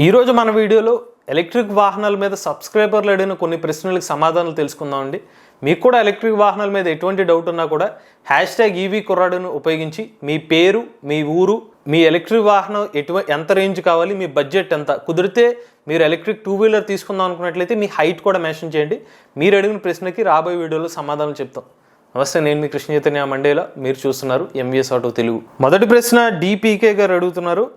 ఈరోజు మన వీడియోలో ఎలక్ట్రిక్ వాహనాల మీద సబ్స్క్రైబర్లు అడిగిన కొన్ని ప్రశ్నలకు సమాధానాలు తెలుసుకుందామండి. మీకు కూడా ఎలక్ట్రిక్ వాహనాల మీద ఎటువంటి డౌట్ ఉన్నా కూడా #EV కుర్రాడును ఉపయోగించి మీ పేరు, మీ ఊరు, మీ ఎలక్ట్రిక్ వాహనం ఎంత రేంజ్ కావాలి, మీ బడ్జెట్ ఎంత, కుదిరితే మీరు ఎలక్ట్రిక్ 2 వీలర్ తీసుకుందాం అనుకున్నట్లయితే మీ హైట్ కూడా మెన్షన్ చేయండి. మీరు అడిగిన ప్రశ్నకి రాబోయే వీడియోలో సమాధానం చెప్తాం. నమస్తే, నేను మీ కృష్ణ చైతన్య మండేలా, మీరు చూస్తున్నారు MVS ఆటో తెలుగు. మొదటి ప్రశ్న DPK గారు అడుగుతున్నారు.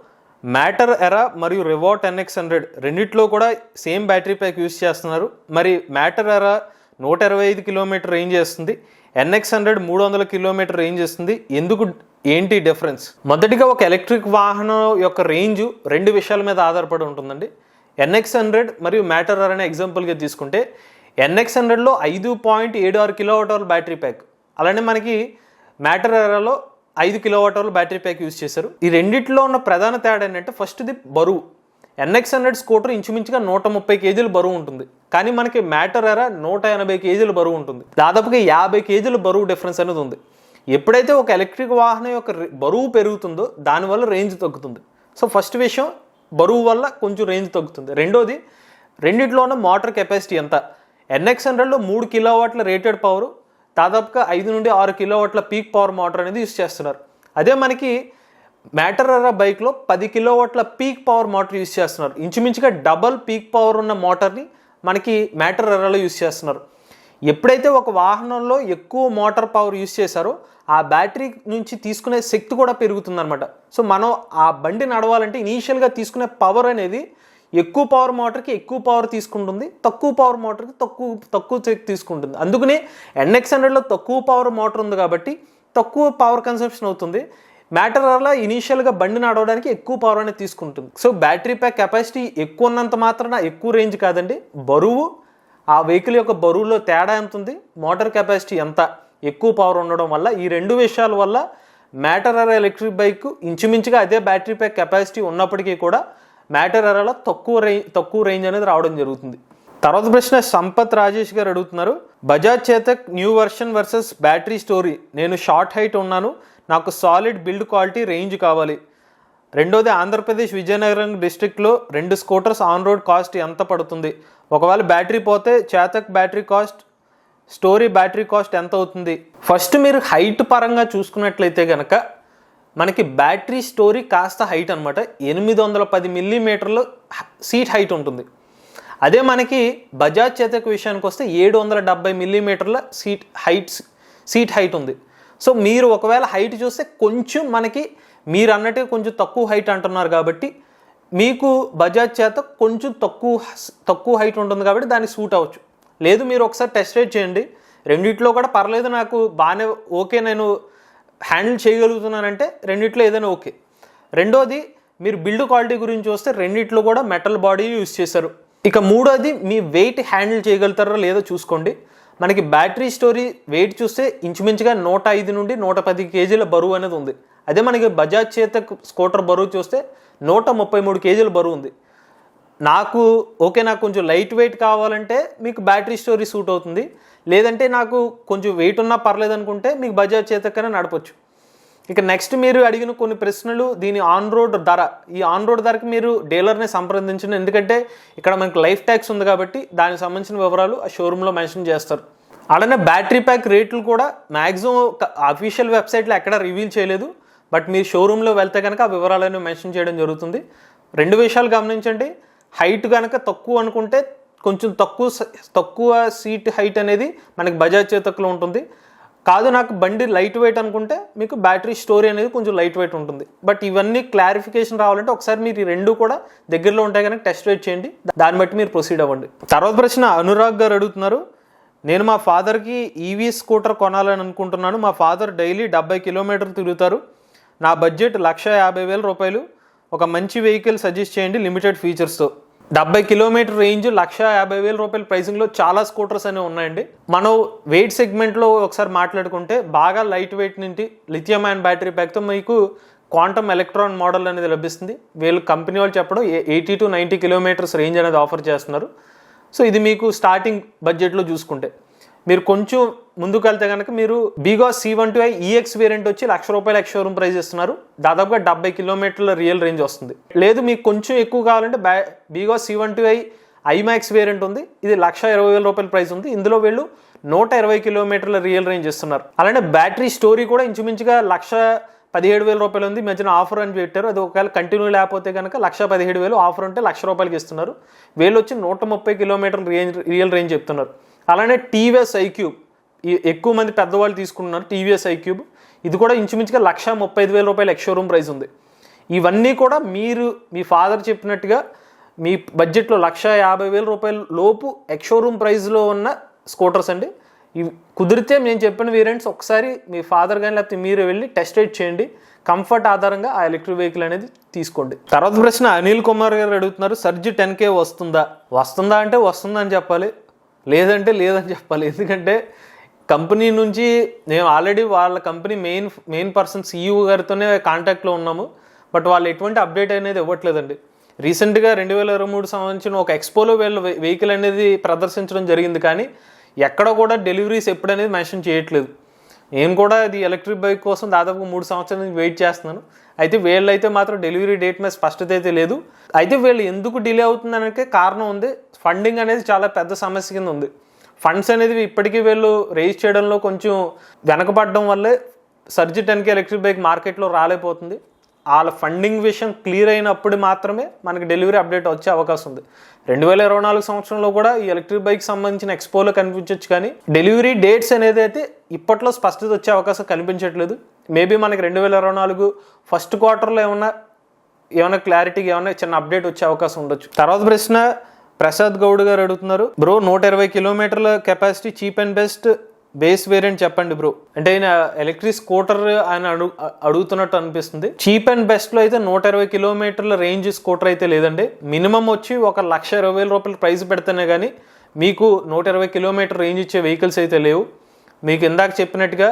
మ్యాటర్ ఎరా మరియు రివాట్ NX100 రెండిట్లో కూడా సేమ్ బ్యాటరీ ప్యాక్ యూజ్ చేస్తున్నారు. మరి మ్యాటర్ ఎరా 125 కిలోమీటర్ రేంజ్ చేస్తుంది, NX100 300 కిలోమీటర్ రేంజ్ చేస్తుంది. ఏంటి డిఫరెన్స్? మొదటిగా ఒక ఎలక్ట్రిక్ వాహనం యొక్క రేంజ్ రెండు విషయాల మీద ఆధారపడి ఉంటుందండి. NX100 మరియు మ్యాటర్ ఎరా అనే ఎగ్జాంపుల్గా తీసుకుంటే NX100లో 5.76 కిలోవాట్ బ్యాటరీ ప్యాక్, అలానే మనకి మ్యాటర్ ఎరాలో 5 కిలోవాట్ బ్యాటరీ ప్యాక్ యూజ్ చేశారు. ఈ రెండిట్లో ఉన్న ప్రధాన తేడా ఏంటంటే, ఫస్ట్ది బరువు. NX100 స్కూటర్ ఇంచుమించుగా 130 కేజీలు బరువు ఉంటుంది, కానీ మనకి మ్యాటర్ ఎరా 180 కేజీలు బరువు ఉంటుంది. దాదాపుగా 50 కేజీల బరువు డిఫరెన్స్ అనేది ఉంది. ఎప్పుడైతే ఒక ఎలక్ట్రిక్ వాహనం యొక్క బరువు పెరుగుతుందో దానివల్ల రేంజ్ తగ్గుతుంది. సో ఫస్ట్ విషయం, బరువు వల్ల కొంచెం రేంజ్ తగ్గుతుంది. రెండోది, రెండిట్లో ఉన్న మోటార్ కెపాసిటీ ఎంత. NX100లో 3 కిలోవాట్ల రేటెడ్ పవర్, దాదాపుగా 5 నుండి 6 కిలోవాట్ల పీక్ పవర్ మోటార్ అనేది యూజ్ చేస్తున్నారు. అదే మనకి మ్యాటర్ ఎరా బైక్లో 10 కిలోవాట్ల పీక్ పవర్ మోటార్ యూజ్ చేస్తున్నారు. ఇంచుమించుగా డబల్ పీక్ పవర్ ఉన్న మోటార్ని మనకి మ్యాటర్ ఎరాలో యూజ్ చేస్తున్నారు. ఎప్పుడైతే ఒక వాహనంలో ఎక్కువ మోటార్ పవర్ యూజ్ చేశారో ఆ బ్యాటరీ నుంచి తీసుకునే శక్తి కూడా పెరుగుతుందన్నమాట. సో మనం ఆ బండి నడవాలంటే ఇనీషియల్గా తీసుకునే పవర్ అనేది ఎక్కువ పవర్ మోటార్కి ఎక్కువ పవర్ తీసుకుంటుంది, తక్కువ పవర్ మోటార్కి తక్కువ శక్తి తీసుకుంటుంది. అందుకనే NX100లో తక్కువ పవర్ మోటార్ ఉంది కాబట్టి తక్కువ పవర్ కన్సంప్షన్ అవుతుంది. మ్యాటర్ ఎరాలో ఇనీషియల్గా బండి నడవడానికి ఎక్కువ పవర్ అనేది తీసుకుంటుంది. సో బ్యాటరీ ప్యాక్ కెపాసిటీ ఎక్కువ ఉన్నంత మాత్రాన ఎక్కువ రేంజ్ కాదండి, బరువు, ఆ వెహికల్ యొక్క బరువులో తేడా ఎంత ఉంది, మోటార్ కెపాసిటీ ఎంత ఎక్కువ పవర్ ఉండడం వల్ల, ఈ రెండు విషయాల వల్ల మ్యాటర్ ఎరా ఎలక్ట్రిక్ బైక్ ఇంచుమించుగా అదే బ్యాటరీ ప్యాక్ కెపాసిటీ ఉన్నప్పటికీ కూడా మ్యాటర్ ఎరాలో తక్కువ రేంజ్ అనేది రావడం జరుగుతుంది. తర్వాత ప్రశ్న సంపత్ రాజేష్ గారు అడుగుతున్నారు. Bajaj Chetak new version versus battery story. నేను షార్ట్ హైట్ ఉన్నాను, నాకు సాలిడ్ బిల్డ్ క్వాలిటీ రేంజ్ కావాలి. రెండోది, ఆంధ్రప్రదేశ్ విజయనగరం డిస్ట్రిక్ట్లో 2 స్కూటర్స్ ఆన్ రోడ్ కాస్ట్ ఎంత పడుతుంది? ఒకవేళ బ్యాటరీ పోతే Chetak battery cost, story battery cost ఎంత అవుతుంది? ఫస్ట్ మీరు హైట్ పరంగా చూసుకున్నట్లయితే కనుక మనకి బ్యాటరీ స్టోరీ కాస్త హైట్ అనమాట, 810 మిల్లీమీటర్లు సీట్ హైట్ ఉంటుంది. అదే మనకి బజాజ్ చేతక్ విషయానికి వస్తే 770 మిల్లీమీటర్ల సీట్ హైట్ ఉంది. సో మీరు ఒకవేళ హైట్ చూస్తే కొంచెం మనకి మీరు అన్నట్టుగా కొంచెం తక్కువ హైట్ అంటున్నారు కాబట్టి మీకు బజాజ్ చేతక్ కొంచెం తక్కువ హైట్ ఉంటుంది కాబట్టి దానికి సూట్ అవ్వచ్చు. లేదు, మీరు ఒకసారి టెస్ట్ రైడ్ చేయండి, రెండిట్లో కూడా పర్లేదు, నాకు బాగానే ఓకే, నేను హ్యాండిల్ చేయగలుగుతున్నానంటే రెండిట్లో ఏదైనా ఓకే. రెండోది, మీరు బిల్డ్ క్వాలిటీ గురించి చూస్తే రెండిట్లో కూడా మెటల్ బాడీ యూజ్ చేశారు. ఇక మూడోది, మీ వెయిట్ హ్యాండిల్ చేయగలుగుతారో లేదో చూసుకోండి. మనకి బ్యాటరీ స్టోరీ వెయిట్ చూస్తే ఇంచుమించుగా 105 నుండి 110 కేజీల బరువు అనేది ఉంది. అదే మనకి బజాజ్ చేతక్ స్కూటర్ బరువు చూస్తే 133 కేజీల బరువు ఉంది. నాకు కొంచెం లైట్ వెయిట్ కావాలంటే మీకు బ్యాటరీ స్టోరీ సూట్ అవుతుంది. లేదంటే నాకు కొంచెం వెయిట్ ఉన్నా పర్లేదు అనుకుంటే మీకు బజాజ్ చేతక్కనే నడపచ్చు. ఇక నెక్స్ట్ మీరు అడిగిన కొన్ని ప్రశ్నలు, దీని ఆన్ రోడ్ ధర. ఈ ఆన్ రోడ్ ధరకి మీరు డీలర్ని సంప్రదించండి, ఎందుకంటే ఇక్కడ మనకి లైఫ్ ట్యాక్స్ ఉంది కాబట్టి దానికి సంబంధించిన వివరాలు ఆ షోరూంలో మెన్షన్ చేస్తారు. అలానే బ్యాటరీ ప్యాక్ రేట్లు కూడా మ్యాక్సిమం అఫీషియల్ వెబ్సైట్లో ఎక్కడ రివీల్ చేయలేదు, బట్ మీరు షోరూంలో వెళ్తే కనుక ఆ వివరాలను మెన్షన్ చేయడం జరుగుతుంది. రెండు విషయాలు గమనించండి. హైట్ కనుక తక్కువ అనుకుంటే కొంచెం తక్కువ సీట్ హైట్ అనేది మనకి బజాజ్ చేతక్లో ఉంటుంది. కాదు, నాకు బండి లైట్ వెయిట్ అనుకుంటే మీకు బ్యాటరీ స్టోరీ అనేది కొంచెం లైట్ వెయిట్ ఉంటుంది. బట్ ఇవన్నీ క్లారిఫికేషన్ రావాలంటే ఒకసారి మీరు ఈ రెండు కూడా దగ్గరలో ఉంటాయి కనుక టెస్ట్ రైడ్ చేయండి, దాన్ని బట్టి మీరు ప్రొసీడ్ అవ్వండి. తర్వాత ప్రశ్న అనురాగ్ గారు అడుగుతున్నారు. నేను మా ఫాదర్కి EV స్కూటర్ కొనాలని అనుకుంటున్నాను. మా ఫాదర్ డైలీ 70 కిలోమీటర్లు తిరుగుతారు. నా బడ్జెట్ 150,000 రూపాయలు. ఒక మంచి వెహికల్ సజెస్ట్ చేయండి లిమిటెడ్ ఫీచర్స్తో. 70 కిలోమీటర్ రేంజ్ 150,000 రూపాయల ప్రైసింగ్లో చాలా స్కూటర్స్ అనేవి ఉన్నాయండి. మనం వెయిట్ సెగ్మెంట్లో ఒకసారి మాట్లాడుకుంటే బాగా లైట్ వెయిట్ నుండి లిథియం అయాన్ బ్యాటరీ ప్యాక్తో మీకు క్వాంటమ్ ఎలక్ట్రాన్ మోడల్ అనేది లభిస్తుంది. వీళ్ళు కంపెనీ వాళ్ళు చెప్పడం 80 to 90 కిలోమీటర్స్ రేంజ్ అనేది ఆఫర్ చేస్తున్నారు. సో ఇది మీకు స్టార్టింగ్ బడ్జెట్లో చూసుకుంటే. మీరు కొంచెం ముందుకు వెళ్తే కనుక మీరు బీగాస్ C120i EX వేరియంట్ వచ్చి ₹1,00,000 ఎక్స్ షోరూమ్ ప్రైస్ ఇస్తున్నారు. దాదాపుగా 70 కిలోమీటర్ల రియల్ రేంజ్ వస్తుంది. లేదు మీకు కొంచెం ఎక్కువ కావాలంటే బీగాస్ C120i IMAX వేరియంట్ ఉంది. ఇది ₹1,20,000 ప్రైస్ ఉంది. ఇందులో వీళ్ళు 120 కిలోమీటర్ల రియల్ రేంజ్ ఇస్తున్నారు. అలానే బ్యాటరీ స్టోరీ కూడా ఇంచుమించుగా ₹1,17,000 ఉంది. మధ్యన ఆఫర్ అని పెట్టారు. అది ఒకవేళ కంటిన్యూ లేకపోతే కనుక ₹1,17,000 ఆఫర్ ఉంటే ₹1,00,000 ఇస్తున్నారు. వీళ్ళు వచ్చి 130 కిలోమీటర్ల రియల్ రేంజ్ చెప్తున్నారు. అలానే TVS iQube ఎక్కువ మంది పెద్దవాళ్ళు తీసుకుంటున్నారు. TVS iQube ఇది కూడా ఇంచుమించుగా ₹1,35,000 ఎక్స్ షోరూమ్ ప్రైస్ ఉంది. ఇవన్నీ కూడా మీరు మీ ఫాదర్ చెప్పినట్టుగా మీ బడ్జెట్లో ₹150,000 లోపు ఎక్స్ షోరూమ్ ప్రైస్లో ఉన్న స్కూటర్స్ అండి. ఇవి కుదిరితే నేను చెప్పిన వేరియంట్స్ ఒకసారి మీ ఫాదర్ కానీ లేకపోతే మీరు వెళ్ళి టెస్ట్ రైడ్ చేయండి. కంఫర్ట్ ఆధారంగా ఆ ఎలక్ట్రిక్ వెహికల్ అనేది తీసుకోండి. తర్వాత ప్రశ్న అనిల్ కుమార్ గారు అడుగుతున్నారు, Surge 10K వస్తుందా అంటే వస్తుందని చెప్పాలి, లేదంటే లేదని చెప్పాలి. ఎందుకంటే కంపెనీ నుంచి మేము ఆల్రెడీ వాళ్ళ కంపెనీ మెయిన్ పర్సన్ CEO గారితోనే కాంటాక్ట్లో ఉన్నాము. బట్ వాళ్ళు ఎటువంటి అప్డేట్ అనేది ఇవ్వట్లేదండి. రీసెంట్గా 2023 సంబంధించిన ఒక ఎక్స్పోలో వీళ్ళ వెహికల్ అనేది ప్రదర్శించడం జరిగింది, కానీ ఎక్కడ కూడా డెలివరీస్ ఎప్పుడనేది మెన్షన్ చేయట్లేదు. నేను కూడా ఇది ఎలక్ట్రిక్ బైక్ కోసం దాదాపు 3 సంవత్సరాల నుంచి వెయిట్ చేస్తున్నాను. అయితే వీళ్ళైతే మాత్రం డెలివరీ డేట్ మీద స్పష్టత అయితే లేదు. అయితే వీళ్ళు ఎందుకు డిలే అవుతుందనే కారణం ఉంది. ఫండింగ్ అనేది చాలా పెద్ద సమస్య కింద ఉంది. ఫండ్స్ అనేది ఇప్పటికీ వీళ్ళు రేజ్ చేయడంలో కొంచెం వెనకబడడం వల్లే Surge 10K ఎలక్ట్రిక్ బైక్ మార్కెట్లో రాలేకపోతుంది. వాళ్ళ ఫండింగ్ విషయం క్లియర్ అయినప్పుడు మాత్రమే మనకి డెలివరీ అప్డేట్ వచ్చే అవకాశం ఉంది. 2024 సంవత్సరంలో కూడా ఈ ఎలక్ట్రిక్ బైక్ సంబంధించిన ఎక్స్పోలో కనిపించవచ్చు, కానీ డెలివరీ డేట్స్ అనేది అయితే ఇప్పట్లో స్పష్టత వచ్చే అవకాశం కనిపించట్లేదు. మేబీ మనకి 2024 ఫస్ట్ క్వార్టర్లో ఏమైనా క్లారిటీగా ఏమైనా చిన్న అప్డేట్ వచ్చే అవకాశం ఉండొచ్చు. తర్వాత ప్రశ్న ప్రసాద్ గౌడ్ గారు అడుగుతున్నారు, బ్రో 120 కిలోమీటర్ల capacity cheap and best base variant చెప్పండి బ్రో. అంటే ఆయన ఎలక్ట్రిక్ స్కూటర్ ఆయన అడుగుతున్నట్టు అనిపిస్తుంది. చీప్ అండ్ బెస్ట్లో అయితే 120 కిలోమీటర్ల రేంజ్ స్కూటర్ అయితే లేదండి. మినిమం వచ్చి ఒక ₹1,20,000 ప్రైస్ పెడితేనే కానీ మీకు 120 కిలోమీటర్ రేంజ్ ఇచ్చే వెహికల్స్ అయితే లేవు. మీకు ఇందాక చెప్పినట్టుగా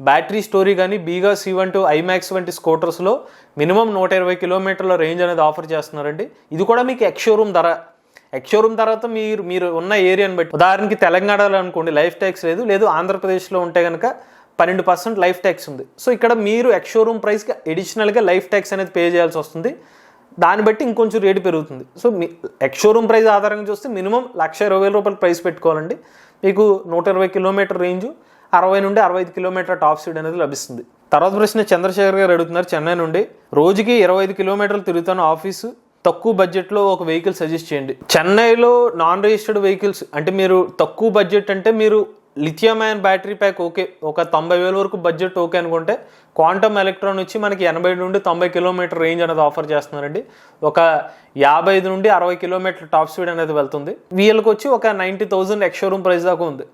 బ్యాటరీ స్టోరీ కానీ బీగాస్ C120 IMAX వంటి స్కూటర్స్లో మినిమం 120 కిలోమీటర్ల రేంజ్ అనేది ఆఫర్ చేస్తున్నారండి. ఇది కూడా మీకు ఎక్స్ షోరూమ్ ధర. ఎక్స్ షోరూమ్ తర్వాత మీరు ఉన్న ఏరియాని బట్టి, ఉదాహరణకి తెలంగాణలో అనుకోండి లైఫ్ ట్యాక్స్ లేదు ఆంధ్రప్రదేశ్లో ఉంటే కనుక 12% లైఫ్ ట్యాక్స్ ఉంది. సో ఇక్కడ మీరు ఎక్స్ షోరూమ్ ప్రైస్కి అడిషనల్గా లైఫ్ ట్యాక్స్ అనేది పే చేయాల్సి వస్తుంది. దాన్ని బట్టి ఇంకొంచెం రేటు పెరుగుతుంది. సో మీ ఎక్స్ షోరూమ్ ప్రైస్ ఆధారంగా చూస్తే మినిమం ₹1,20,000 ప్రైస్ పెట్టుకోవాలండి. మీకు 120 కిలోమీటర్ రేంజ్ 60 నుండి 65 కిలోమీటర్ టాప్ స్పీడ్ అనేది లభిస్తుంది. తర్వాత ప్రశ్న చంద్రశేఖర్ గారు అడుగుతున్నారు, చెన్నై నుండి, రోజుకి 25 కిలోమీటర్లు తిరుగుతాను ఆఫీసు, తక్కువ బడ్జెట్లో ఒక వెహికల్ సజెస్ట్ చేయండి. చెన్నైలో నాన్ రిజిస్టర్డ్ వెహికల్స్ అంటే మీరు తక్కువ బడ్జెట్ అంటే మీరు lithium ion battery pack okay, ఒక 90,000 వరకు బడ్జెట్ ఓకే అనుకుంటే క్వాంటమ్ ఎలక్ట్రాన్ వచ్చి మనకి 80 నుండి 90 కిలోమీటర్ రేంజ్ అనేది ఆఫర్ చేస్తున్నారండి. ఒక 55 నుండి 60 కిలోమీటర్ టాప్ స్పీడ్ అనేది వెళ్తుంది. వీళ్ళకి వచ్చి ఒక 90,000 ఎక్స్ షోరూమ్ ప్రైస్ దాకా ఉంది.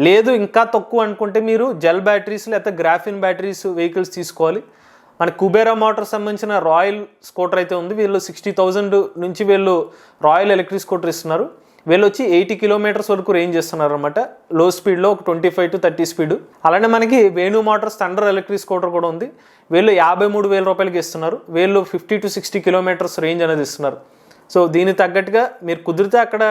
లేదు ఇంకా తక్కువ అనుకుంటే మీరు జెల్ బ్యాటరీస్ లేకపోతే గ్రాఫిన్ బ్యాటరీస్ వెహికల్స్ తీసుకోవాలి. మన కుబేరా మోటార్ సంబంధించిన రాయల్ స్కూటర్ అయితే ఉంది. వీళ్ళు 60,000 నుంచి వీళ్ళు రాయల్ ఎలక్ట్రిక్ స్కూటర్ ఇస్తున్నారు. వీళ్ళు వచ్చి 80 కిలోమీటర్స్ వరకు రేంజ్ ఇస్తున్నారు అనమాట. లో స్పీడ్లో ఒక 25 to 30 స్పీడ్. అలానే మనకి Venu Motors thunder electric scooter కూడా ఉంది. వీళ్ళు ₹53,000 ఇస్తున్నారు. వీళ్ళు 50 to 60 కిలోమీటర్స్ రేంజ్ అనేది ఇస్తున్నారు. సో దీనికి తగ్గట్టుగా మీరు కుదిరితే అక్కడ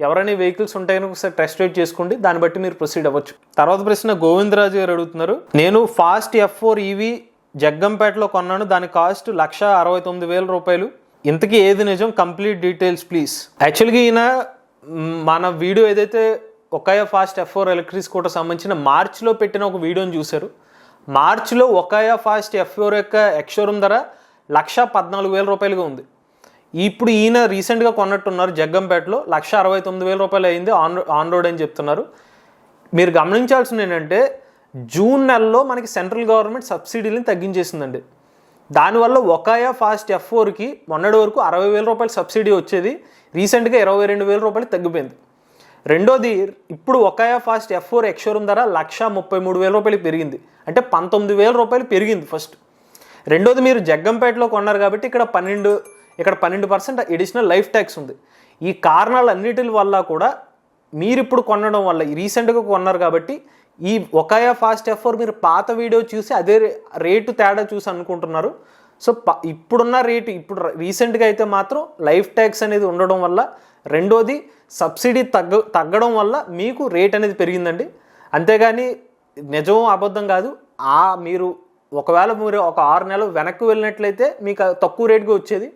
ఎవరైనా వెహికల్స్ ఉంటాయని ఒకసారి టెస్ట్ రైడ్ చేసుకోండి, దాన్ని బట్టి మీరు ప్రొసీడ్ అవ్వచ్చు. తర్వాత ప్రశ్న గోవిందరాజు గారు అడుగుతున్నారు, నేను ఫాస్ట్ F4 EV జగ్గంపేటలో కొన్నాను, దాని కాస్ట్ ₹1,69,000. ఇంతకీ ఏది నిజం, కంప్లీట్ డీటెయిల్స్ ప్లీజ్. యాక్చువల్గా ఈయన మన వీడియో ఏదైతే ఒకాయా ఫాస్ట్ F4 ఎలక్ట్రిక్ స్కూటర్ సంబంధించిన మార్చ్లో పెట్టిన ఒక వీడియోని చూశారు. మార్చ్లో ఒకాయా ఫాస్ట్ F4 యొక్క ఎక్స్ షోరూమ్ ధర ₹1,14,000 ఉంది. ఇప్పుడు ఈయన రీసెంట్గా కొన్నట్టున్నారు జగ్గంపేటలో, ₹1,69,000 అయింది ఆన్ రోడ్ అని చెప్తున్నారు. మీరు గమనించాల్సింది ఏంటంటే జూన్ నెలలో మనకి సెంట్రల్ గవర్నమెంట్ సబ్సిడీని తగ్గించేసిందండి. దానివల్ల ఒకాయా ఫాస్ట్ F4కి మొన్నటి వరకు ₹60,000 సబ్సిడీ వచ్చేది, రీసెంట్గా ₹22,000 తగ్గిపోయింది. రెండోది ఇప్పుడు ఒకాయా ఫాస్ట్ F4 ఎక్స్ షోరూమ్ ధర ₹1,33,000 పెరిగింది, అంటే ₹19,000 పెరిగింది ఫస్ట్. రెండోది మీరు జగ్గంపేటలో కొన్నారు కాబట్టి ఇక్కడ 12% అడిషనల్ లైఫ్ ట్యాక్స్ ఉంది. ఈ కారణాలన్నిటి వల్ల కూడా మీరు ఇప్పుడు కొనడం వల్ల రీసెంట్గా కొన్నారు కాబట్టి ఈ ఒకాయా ఫాస్ట్ F4 మీరు పాత వీడియో చూసి అదే రేటు తేడా చూసి అనుకుంటున్నారు. సో ఇప్పుడున్న రేటు ఇప్పుడు రీసెంట్గా అయితే మాత్రం లైఫ్ ట్యాక్స్ అనేది ఉండడం వల్ల, రెండోది సబ్సిడీ తగ్గడం వల్ల మీకు రేట్ అనేది పెరిగిందండి. అంతేగాని నిజం అబద్ధం కాదు. మీరు ఒకవేళ మీరు ఒక 6 నెలలు వెనక్కి వెళ్ళినట్లయితే మీకు తక్కువ రేటుగా వచ్చేది.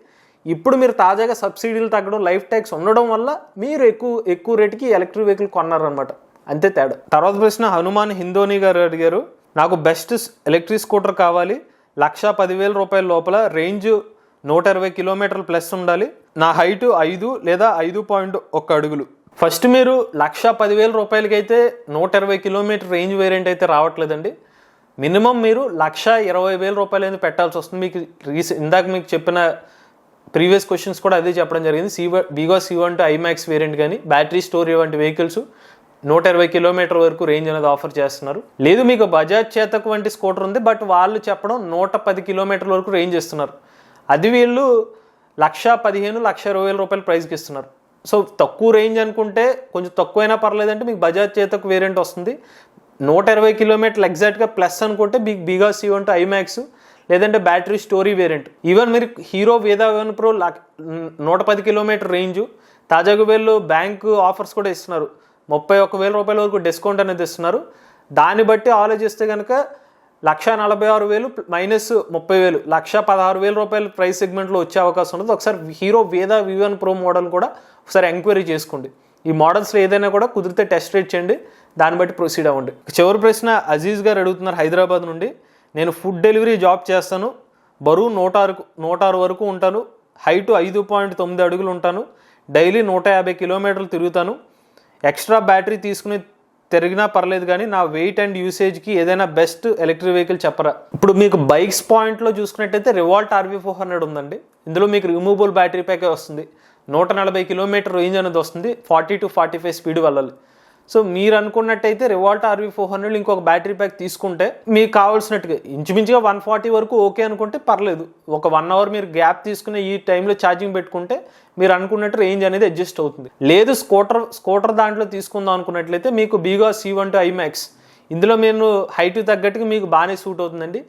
ఇప్పుడు మీరు తాజాగా సబ్సిడీలు తగ్గడం, లైఫ్ ట్యాక్స్ ఉండడం వల్ల మీరు ఎక్కువ రేటుకి ఎలక్ట్రిక్ వెహికల్ కొన్నారనమాట. అంతే తేడా. తర్వాత ప్రశ్న హనుమాన్ హిందోని గారు అడిగారు, నాకు బెస్ట్ ఎలక్ట్రిక్ స్కూటర్ కావాలి, 1,10,000 రూపాయల లోపల, రేంజ్ 120 కిలోమీటర్లు ప్లస్ ఉండాలి, నా హైట్ 5 లేదా 5.1 అడుగులు. ఫస్ట్ మీరు 1,10,000 రూపాయలకి అయితే 120 కిలోమీటర్ రేంజ్ వేరియంట్ అయితే రావట్లేదండి. మినిమం మీరు 1,20,000 రూపాయలు అనేది పెట్టాల్సి వస్తుంది. మీకు ఇందాక మీకు చెప్పిన ప్రీవియస్ క్వశ్చన్స్ కూడా అదే చెప్పడం జరిగింది. వీగో C1 ఐమాక్స్ వేరియంట్ కానీ బ్యాటరీ స్టోరేజ్ వంటి వెహికల్స్ 120 కిలోమీటర్ వరకు రేంజ్ అనేది ఆఫర్ చేస్తున్నారు. లేదు మీకు బజాజ్ చేతక్ వంటి స్కూటర్ ఉంది, బట్ వాళ్ళు చెప్పడం 110 కిలోమీటర్ల వరకు రేంజ్ ఇస్తున్నారు. అది వీళ్ళు 1,15,000 1,20,000 రూపాయలు ప్రైస్కి ఇస్తున్నారు. సో తక్కువ రేంజ్ అనుకుంటే కొంచెం తక్కువైనా పర్లేదంటే మీకు బజాజ్ చేతక్ వేరియంట్ వస్తుంది. 120 కిలోమీటర్లు ఎగ్జాక్ట్గా ప్లస్ అనుకుంటే వీగో C1 ఐమాక్స్ లేదంటే బ్యాటరీ స్టోరీ వేరియంట్. ఈవెన్ మీరు హీరో వేదా V1 Pro 110 కిలోమీటర్ రేంజ్. తాజాగా వీళ్ళు బ్యాంకు ఆఫర్స్ కూడా ఇస్తున్నారు, 31,000 రూపాయల వరకు డిస్కౌంట్ అనేది ఇస్తున్నారు. దాన్ని బట్టి ఆలోచిస్తే కనుక 1,46,000 మైనస్ 30,000 1,16,000 రూపాయల ప్రైస్ సెగ్మెంట్లో వచ్చే అవకాశం ఉంటుంది. ఒకసారి హీరో వేదా V1 Pro మోడల్ కూడా ఒకసారి ఎంక్వైరీ చేసుకోండి. ఈ మోడల్స్లో ఏదైనా కూడా కుదిరితే టెస్ట్ రైడ్ చేయండి, దాన్ని బట్టి ప్రొసీడ్ అవ్వండి. చివరి ప్రశ్న అజీజ్ గారు అడుగుతున్నారు హైదరాబాద్ నుండి, నేను ఫుడ్ డెలివరీ జాబ్ చేస్తాను, బరువు 106 వరకు ఉంటాను, హైట్ 5.9 అడుగులు ఉంటాను, డైలీ 150 కిలోమీటర్లు తిరుగుతాను, ఎక్స్ట్రా బ్యాటరీ తీసుకుని తిరిగినా పర్లేదు, కానీ నా వెయిట్ అండ్ యూసేజ్కి ఏదైనా బెస్ట్ ఎలక్ట్రిక్ వెహికల్ చెప్పరా. ఇప్పుడు మీకు బైక్స్ పాయింట్లో చూసుకున్నట్టయితే రివాల్ట్ RV400 ఉందండి. ఇందులో మీకు రిమూవబుల్ బ్యాటరీ ప్యాకే వస్తుంది, 140 కిలోమీటర్ రేంజ్ అనేది వస్తుంది, 40 to 45 స్పీడ్ వెళ్ళాలి. సో మీరు అనుకున్నట్టయితే రివాల్ట్ RV400 ఇంకొక బ్యాటరీ ప్యాక్ తీసుకుంటే మీకు కావాల్సినట్టుగా ఇంచుమించుగా 140 వరకు ఓకే అనుకుంటే పర్లేదు. ఒక 1 అవర్ మీరు గ్యాప్ తీసుకుని ఈ టైంలో ఛార్జింగ్ పెట్టుకుంటే మీరు అనుకున్నట్టు రేంజ్ అనేది అడ్జస్ట్ అవుతుంది. లేదు స్కూటర్ దాంట్లో తీసుకుందాం అనుకున్నట్లయితే మీకు వీగో C1 ఐమాక్స్, ఇందులో మీరు హైట్ తగ్గట్టుగా మీకు బాగానే సూట్ అవుతుందండి.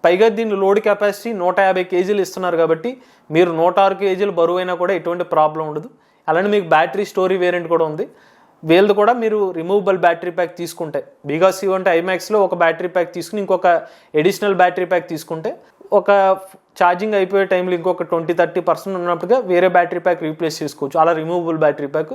పైగా దీని లోడ్ కెపాసిటీ 150 కేజీలు ఇస్తున్నారు కాబట్టి మీరు 106 కేజీలు బరువు అయినా కూడా ఎటువంటి ప్రాబ్లం ఉండదు. అలానే మీకు బ్యాటరీ స్టోరీ వేరియంట్ కూడా ఉంది. వీళ్ళది కూడా మీరు రిమూవబుల్ బ్యాటరీ ప్యాక్ తీసుకుంటే వీగో C1 ఐమాక్స్లో ఒక బ్యాటరీ ప్యాక్ తీసుకుని ఇంకొక ఎడిషనల్ బ్యాటరీ ప్యాక్ తీసుకుంటే ఒక ఛార్జింగ్ అయిపోయే టైంలో ఇంకొక 20-30% ఉన్నట్టుగా వేరే బ్యాటరీ ప్యాక్ రీప్లేస్ చేసుకోవచ్చు. అలా removable battery pack.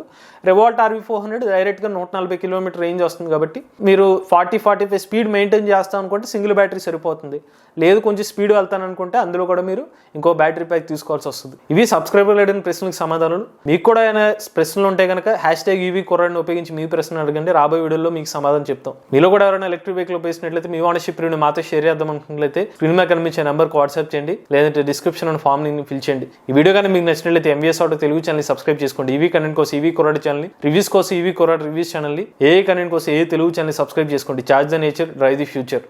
Revolt RV400 డైరెక్ట్గా 140 కిలోమీటర్ రేంజ్ వస్తుంది కాబట్టి మీరు 40-45 స్పీడ్ మెయింటైన్ చేస్తాం అనుకుంటే సింగిల్ బ్యాటరీ సరిపోతుంది. లేదు కొంచెం స్పీడ్ వెళ్తాను అనుకుంటే అందులో కూడా మీరు ఇంకో బ్యాటరీ ప్యాక్ తీసుకోవాల్సి వస్తుంది. ఇవి సబ్స్క్రైబర్లు అడిగిన ప్రశ్నలకు సమాధానాలు. మీకు కూడా ఏమైనా ప్రశ్నలు ఉంటే కనుక #EV కుర్రాడిని ఉపయోగించి మీ ప్రశ్న అడగండి, రాబోయే వీడియోలో మీకు సమాధానం చెప్తాం. మీలో కూడా ఎవరైనా ఎలక్ట్రిక్ వెహికల్ ఉపయోగించినట్లయితే మీ ఓనర్షిప్ రివ్యూని మాతో షేర్ చేద్దాం అనుకున్నట్లయితే స్క్రీన్ మీద కనిపించే నెంబర్కి వాట్సాప్ చేయండి, లేదంటే డిస్క్రిప్షన్ అండ్ ఫామ్ ని ఫిల్ చేయండి. ఈ వీడియో కానీ మీకు నచ్చినట్లయితే MVS Auto Telugu channel subscribe చేసుకోండి. ఈవీ కంటెంట్ కోసం EV కుర్రాడి ఛానల్, రివ్యూస్ కోసం EV కుర్రాడి రివ్యూస్ ఛానల్, ఏ కంటెంట్ కోసం ఏ తెలుగు ఛానల్ సబ్స్క్రైబ్ చేసుకోండి. Charge the nature, drive the future.